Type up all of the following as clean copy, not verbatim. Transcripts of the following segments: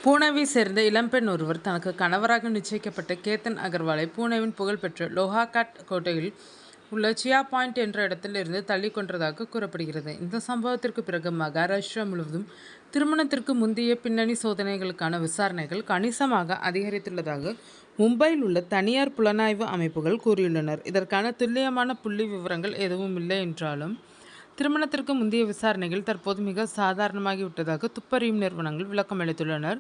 பூனேவை சேர்ந்த இளம்பெண் ஒருவர் தனக்கு கணவராக நிச்சயிக்கப்பட்ட கேத்தன் அகர்வாலை பூனேவின் புகழ்பெற்ற லோஹாகாட் கோட்டையில் உள்ள சியா பாயிண்ட் என்ற இடத்தில் இருந்து தள்ளி கொன்றதாக கூறப்படுகிறது. இந்த சம்பவத்திற்கு பிறகு மகாராஷ்டிரா முழுவதும் திருமணத்திற்கு முந்தைய பின்னணி சோதனைகளுக்கான விசாரணைகள் கணிசமாக அதிகரித்துள்ளதாக மும்பையில் உள்ள தனியார் புலனாய்வு அமைப்புகள் கூறியுள்ளனர். இதற்கான துல்லியமான புள்ளி விவரங்கள் எதுவும் இல்லை என்றாலும் திருமணத்திற்கு முந்தைய விசாரணைகள் தற்போது மிக சாதாரணமாகிவிட்டதாக துப்பறியும் நிறுவனங்கள் விளக்கம் அளித்துள்ளனர்.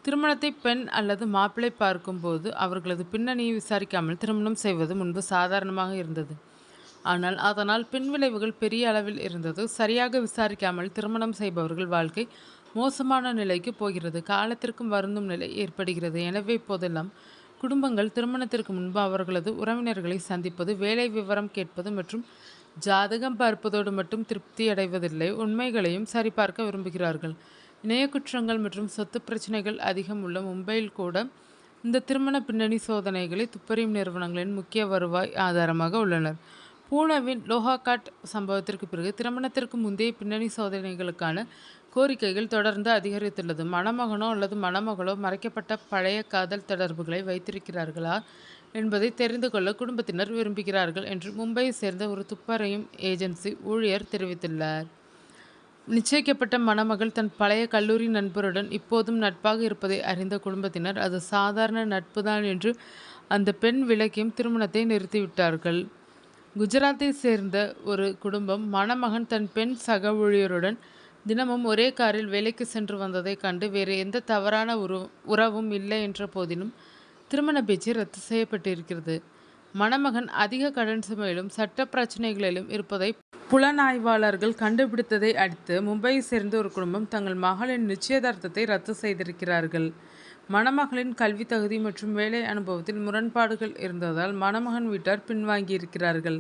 திருமணத்தை பெண் அல்லது மாப்பிள்ளை பார்க்கும்போது அவர்களது பின்னணியை விசாரிக்காமல் திருமணம் செய்வது முன்பு சாதாரணமாக இருந்தது. ஆனால் அதனால் பின்விளைவுகள் பெரிய அளவில் இருந்தது. சரியாக விசாரிக்காமல் திருமணம் செய்பவர்கள் வாழ்க்கை மோசமான நிலைக்கு போகிறது. காலத்திற்கும் வருந்தும் நிலை ஏற்படுகிறது. எனவே இப்போதெல்லாம் குடும்பங்கள் திருமணத்திற்கு முன்பு அவர்களது உறவினர்களை சந்திப்பது, வேலை விவரம் கேட்பது மற்றும் ஜாதகம் பார்ப்பதோடு மட்டும் திருப்தி அடைவதில்லை, உண்மைகளையும் சரிபார்க்க விரும்புகிறார்கள். இணைய குற்றங்கள் மற்றும் சொத்து பிரச்சனைகள் அதிகம் உள்ள மும்பையில் கூட இந்த திருமண பின்னணி சோதனைகளை துப்பறியும் நிறுவனங்களின் முக்கிய வருவாய் ஆதாரமாக உள்ளனர். பூனேவின் லோஹாகாட் சம்பவத்திற்கு பிறகு திருமணத்திற்கு முந்தைய பின்னணி சோதனைகளுக்கான கோரிக்கைகள் தொடர்ந்து அதிகரித்துள்ளது. மணமகனோ அல்லது மணமகளோ மறைக்கப்பட்ட பழைய காதல் தொடர்புகளை வைத்திருக்கிறார்களா என்பதை தெரிந்து கொள்ள குடும்பத்தினர் விரும்புகிறார்கள் என்று மும்பையை சேர்ந்த ஒரு துப்பறியும் ஏஜென்சி ஊழியர் தெரிவித்துள்ளார். நிச்சயிக்கப்பட்ட மணமகள் தன் பழைய கல்லூரி நண்பருடன் இப்போதும் நட்பாக இருப்பதை அறிந்த குடும்பத்தினர் அது சாதாரண நட்புதான் என்று அந்த பெண் விளக்கியும் திருமணத்தை நிறுத்திவிட்டார்கள். குஜராத்தை சேர்ந்த ஒரு குடும்பம் மணமகன் தன் பெண் சக ஊழியருடன் தினமும் ஒரே காரில் வேலைக்கு சென்று வந்ததை கண்டு வேறு எந்த தவறான உறவும் இல்லை என்ற போதிலும் திருமண பேச்சு ரத்து செய்யப்பட்டிருக்கிறது. மணமகன் அதிக கடன் சுமையிலும் சட்ட பிரச்சனைகளிலும் இருப்பதை புலனாய்வாளர்கள் கண்டுபிடித்ததை அடுத்து மும்பையை சேர்ந்த ஒரு குடும்பம் தங்கள் மகளின் நிச்சயதார்த்தத்தை ரத்து செய்திருக்கிறார்கள். மணமகளின் கல்வி தகுதி மற்றும் வேலை அனுபவத்தில் முரண்பாடுகள் இருந்ததால் மணமகன் வீட்டார் பின்வாங்கியிருக்கிறார்கள்.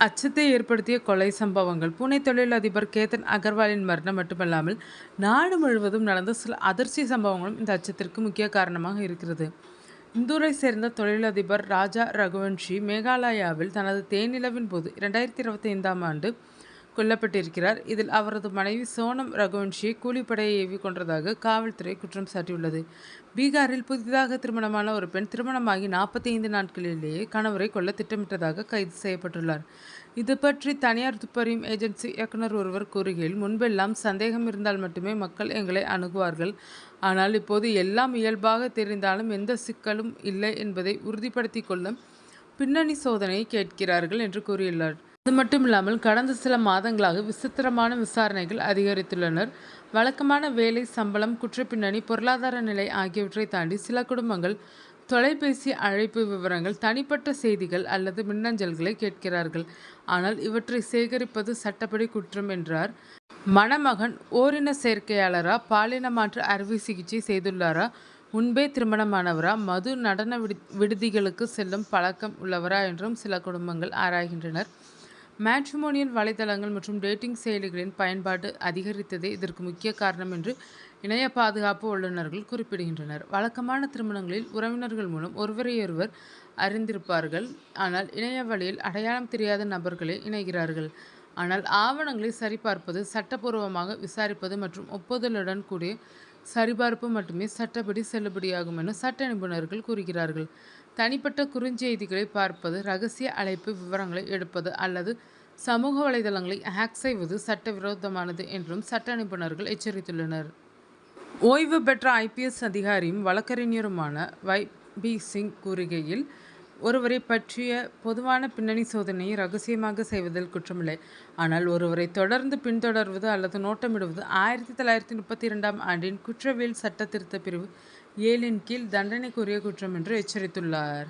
அச்சத்தை ஏற்படுத்திய கொலை சம்பவங்கள். புனே தொழிலதிபர் கேத்தன் அகர்வாலின் மரணம் மட்டுமல்லாமல் நாடு முழுவதும் நடந்த சில அதிர்ச்சி சம்பவங்களும் இந்த அச்சத்திற்கு முக்கிய காரணமாக இருக்கிறது. இந்தூரை சேர்ந்த தொழிலதிபர் ராஜா ரகுவன்ஷி மேகாலயாவில் தனது தேனிலவின் போது 2025ஆம் ஆண்டு கொல்லப்பட்டிருக்கிறார். இதில் அவரது மனைவி சோனம் ரகுவன்ஷியை கூலிப்படையை ஏவி கொன்றதாக காவல்துறை குற்றம் சாட்டியுள்ளது. பீகாரில் புதிதாக திருமணமான ஒரு பெண் திருமணமாகி 45 நாட்களிலேயே கணவரை கொல்ல திட்டமிட்டதாக கைது செய்யப்பட்டுள்ளார். இது பற்றி தனியார் துப்பறியும் ஏஜென்சி இயக்குனர் ஒருவர் கூறுகையில், முன்பெல்லாம் சந்தேகம் இருந்தால் மட்டுமே மக்கள் எங்களை அணுகுவார்கள். ஆனால் இப்போது எல்லாம் இயல்பாக தெரிந்தாலும் எந்த சிக்கலும் இல்லை என்பதை உறுதிப்படுத்திக் கொள்ள பின்னணி சோதனையை கேட்கிறார்கள் என்று கூறியுள்ளார். அது மட்டுமில்லாமல் கடந்த சில மாதங்களாக விசித்திரமான விசாரணைகள் அதிகரித்துள்ளனர். வழக்கமான வேலை, சம்பளம், குற்றப்பின்னணி, பொருளாதார நிலை ஆகியவற்றை தாண்டி சில குடும்பங்கள் தொலைபேசி அழைப்பு விவரங்கள், தனிப்பட்ட செய்திகள் அல்லது மின்னஞ்சல்களை கேட்கிறார்கள். ஆனால் இவற்றை சேகரிப்பது சட்டப்படி குற்றம் என்றார். மணமகன் ஓரின சேர்க்கையாளரா, பாலின மாற்று அறுவை சிகிச்சை செய்துள்ளாரா, முன்பே திருமணமானவரா, மது நடன விடுதிகளுக்கு செல்லும் பழக்கம் உள்ளவரா என்றும் சில குடும்பங்கள் ஆராய்கின்றனர். மேட்ரிமோனியல் வலைதளங்கள் மற்றும் டேட்டிங் செயலிகளின் பயன்பாடு அதிகரித்ததே இதற்கு முக்கிய காரணம் என்று இணைய பாதுகாப்பு வல்லுநர்கள் குறிப்பிடுகின்றனர். வழக்கமான திருமணங்களில் உறவினர்கள் மூலம் ஒருவரையொருவர் அறிந்திருப்பார்கள். ஆனால் இணைய வழியில் அடையாளம் தெரியாத நபர்களே இணைகிறார்கள். ஆனால் ஆவணங்களை சரிபார்ப்பது, சட்டப்பூர்வமாக விசாரிப்பது மற்றும் ஒப்புதலுடன் கூடிய சரிபார்ப்பு மட்டுமே சட்டப்படி செல்லுபடியாகும் என சட்ட நிபுணர்கள் கூறுகிறார்கள். தனிப்பட்ட குறுஞ்செய்திகளை பார்ப்பது, ரகசிய அழைப்பு விவரங்களை எடுப்பது அல்லது சமூக வலைதளங்களை ஹேக் செய்வது சட்டவிரோதமானது என்றும் சட்ட நிபுணர்கள் எச்சரித்துள்ளனர். ஓய்வு பெற்ற IPS அதிகாரியும் வழக்கறிஞருமான YB சிங் கூறுகையில், ஒருவரை பற்றிய பொதுவான பின்னணி சோதனையை ரகசியமாக செய்வதில் குற்றமில்லை. ஆனால் ஒருவரை தொடர்ந்து பின்தொடர்வது அல்லது நோட்டமிடுவது 1932ஆம் ஆண்டின் குற்றவியல் சட்ட திருத்த பிரிவு 7 கீழ் தண்டனைக்குரிய குற்றம் என்று எச்சரித்துள்ளார்.